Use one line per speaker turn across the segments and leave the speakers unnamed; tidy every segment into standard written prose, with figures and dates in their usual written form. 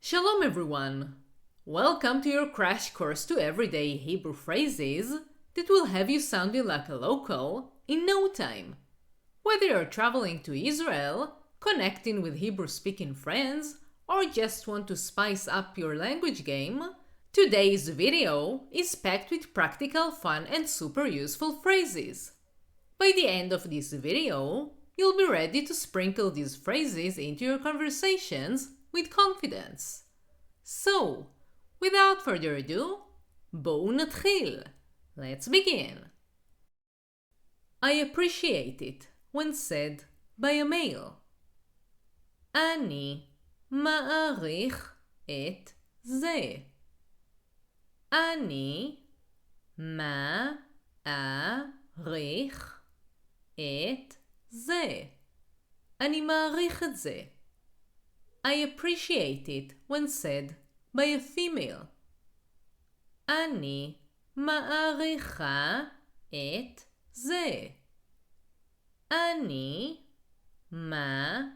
Shalom everyone! Welcome to your crash course to everyday Hebrew phrases that will have you sounding like a local in no time. Whether you're traveling to Israel, connecting with Hebrew-speaking friends, or just want to spice up your language game, today's video is packed with practical, fun, and super useful phrases. By the end of this video, you'll be ready to sprinkle these phrases into your conversations with confidence. So, without further ado, בואו נתחיל. Let's begin. I appreciate it when said by a male. אני מעריך את זה. אני מעריך את זה. אני מעריך את זה. I appreciate it when said by a female. אני מעריכה את זה. אני מעריכה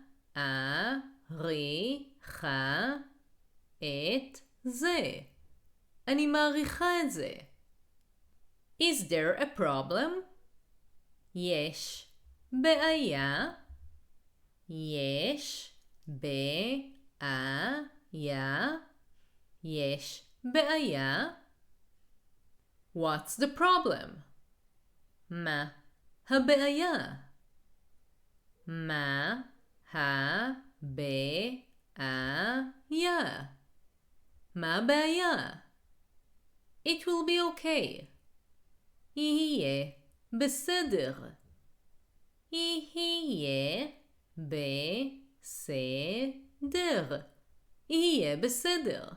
את זה. אני מעריכה את זה. Is there a problem? יש בעיה. יש בעיה. יש בעיה. What's the problem? מה הבעיה? מה הבעיה? מה הבעיה? It will be okay. יהיה בסדר. יהיה בסדר. יהיה בסדר.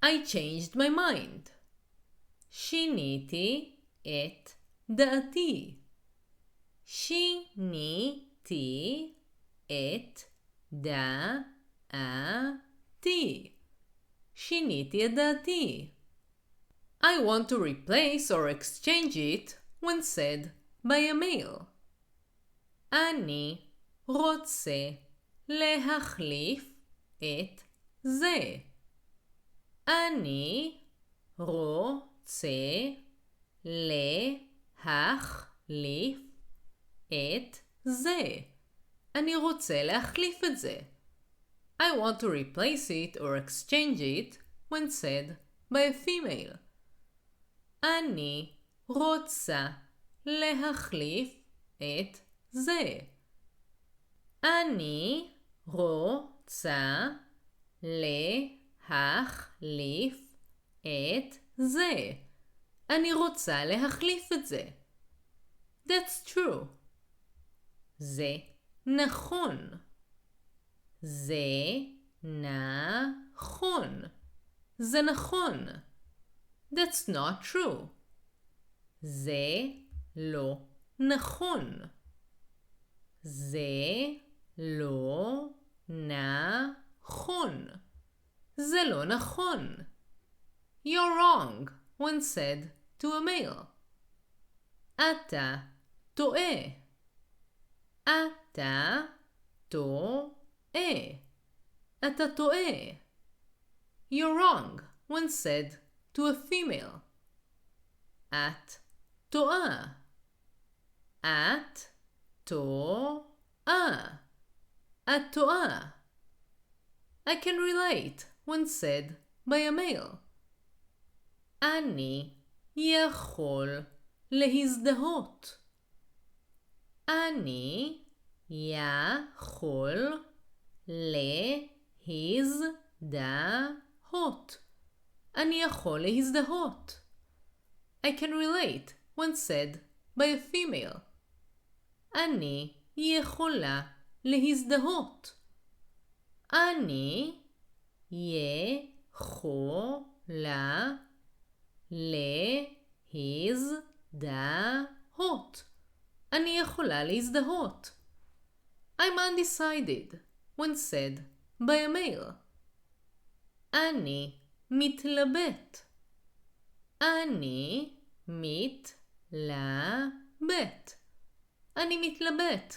I changed my mind. שיניתי את דעתי. שיניתי את דעתי. שיניתי את דעתי. I want to replace or exchange it when said by a male. אני רוצה להחליף את זה. אני רוצה להחליף את זה. אני רוצה להחליף את זה. I want to replace it or exchange it when said by a female. אני רוצה להחליף את זה. אני רוצה להחליף את זה. אני רוצה להחליף את זה. That's true. זה נכון. זה נכון. זה נכון. That's not true. זה לא נכון. זה לא נכון. זה לא נכון. You're wrong when said to a male. אתה טועה. אתה טועה. אתה טועה. You're wrong when said to a female. את טועה. את טועה. את טועה. I can relate when said by a male. אני יכול להזדהות. אני יכול להזדהות. אני יכול להזדהות. I can relate when said by a female. אני יכולה להזדהות. אני יכולה להזדהות. אני יכולה להזדהות. I'm undecided when said by a male. אני מתלבט. אני מתלבט. אני מתלבט.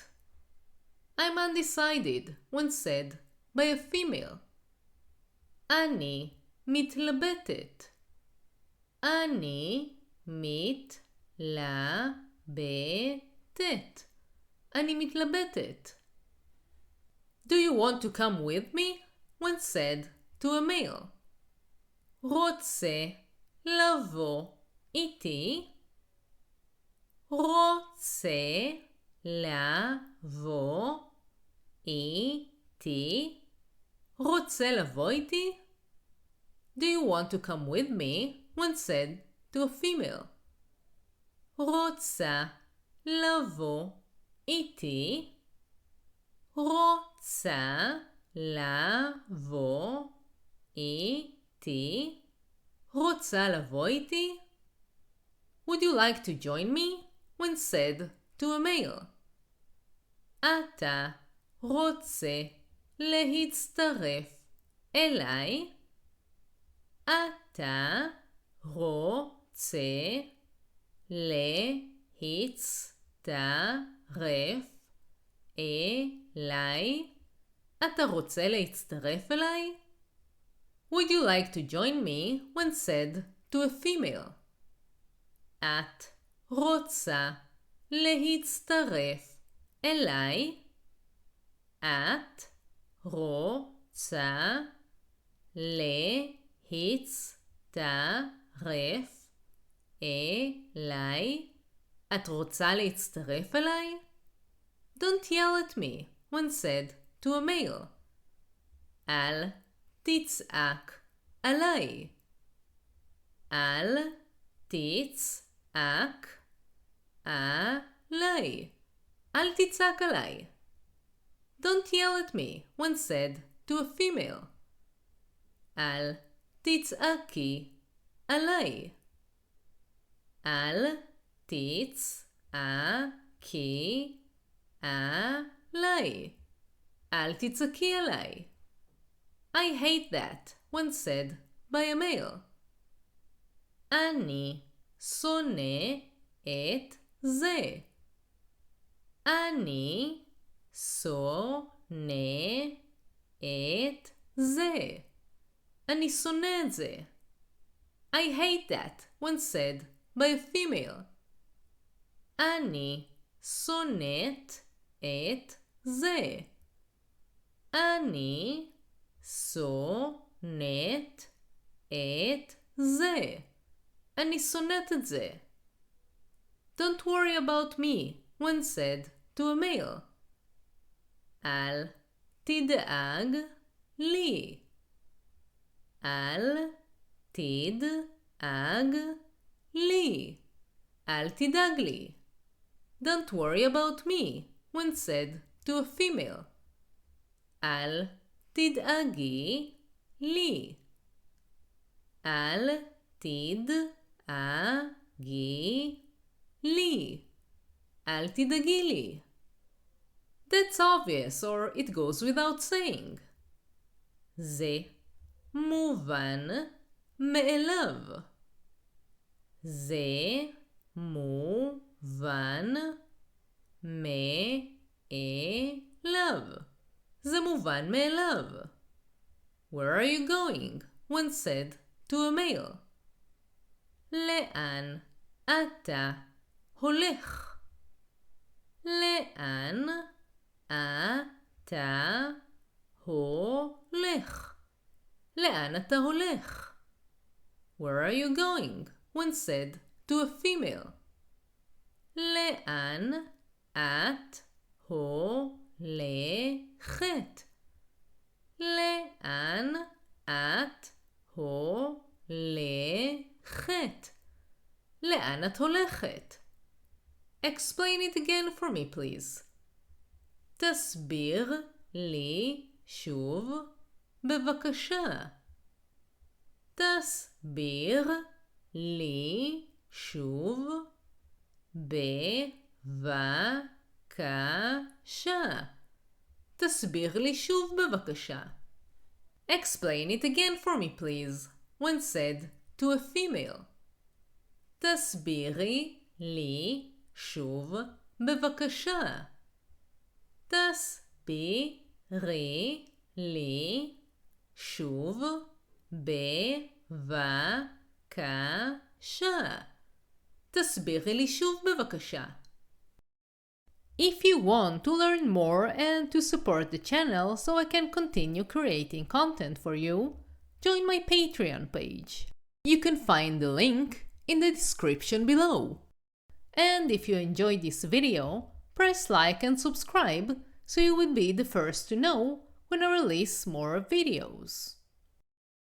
I'm undecided when said by a female. אני מתלבטת. אני מתלבטת. אני מתלבטת. Do you want to come with me? When said to a male. רוצה לבוא איתי. רוצה לבוא איתי. רוצה לבוא איתי? Do you want to come with me? When said to a female. רוצה לבוא איתי. רוצה לבוא איתי. רוצה לבוא איתי? Would you like to join me? When said to a male. אתה רוצה להצטרף אליי? אתה רוצה להצטרף אליי? אתה רוצה להצטרף אליי? Would you like to join me? When said to a female. את רוצה להצטרף אליי? את רוצה להצטרף אליי? את רוצה להצטרף אליי? Don't yell at me when said to a male. אל תצעק עליי. אל תצעק עליי. אל תצעק עליי. Don't yell at me when said to a female. אל תצעקי עליי. אל תצעקי עליי. אל תצעקי עליי. I hate that when said by a male. אני שונא את זה. אני שונא את זה. אני שונא את זה. I hate that when said by a female. אני שונאת את זה. אני שונאת את זה. אני שונאת את זה. Don't worry about me when said to a male. אל תדאג לי. אל תדאג לי. אל תדאג לי. Don't worry about me when said to a female. אל תדאגי לי. אל תדאגי לי. אל תדאגי לי. That's obvious, or it goes without saying. זה מובן מאליו. זה מובן מאליו. זה מובן מאליו. Where are you going? When said to a male. לאן אתה הולך? לאן אתה הולך? לאן אתה הולך? Where are you going? When said to a female. לאן את הולכת? לאן את הולכת? לאן את הולכת? Explain it again for me, please. תסביר לי שוב, בבקשה. תסביר לי שוב, בבקשה. תסביר לי שוב, בבקשה. Explain it again for me, please, when said to a female. תסבירי לי שוב, בבקשה. תסבירי לי שוב, בבקשה. תסבירי לי שוב בבקשה. If you want to learn more and to support the channel so I can continue creating content for you, join my Patreon page. You can find the link in the description below. And if you enjoyed this video, press like and subscribe so you will be the first to know when I release more videos.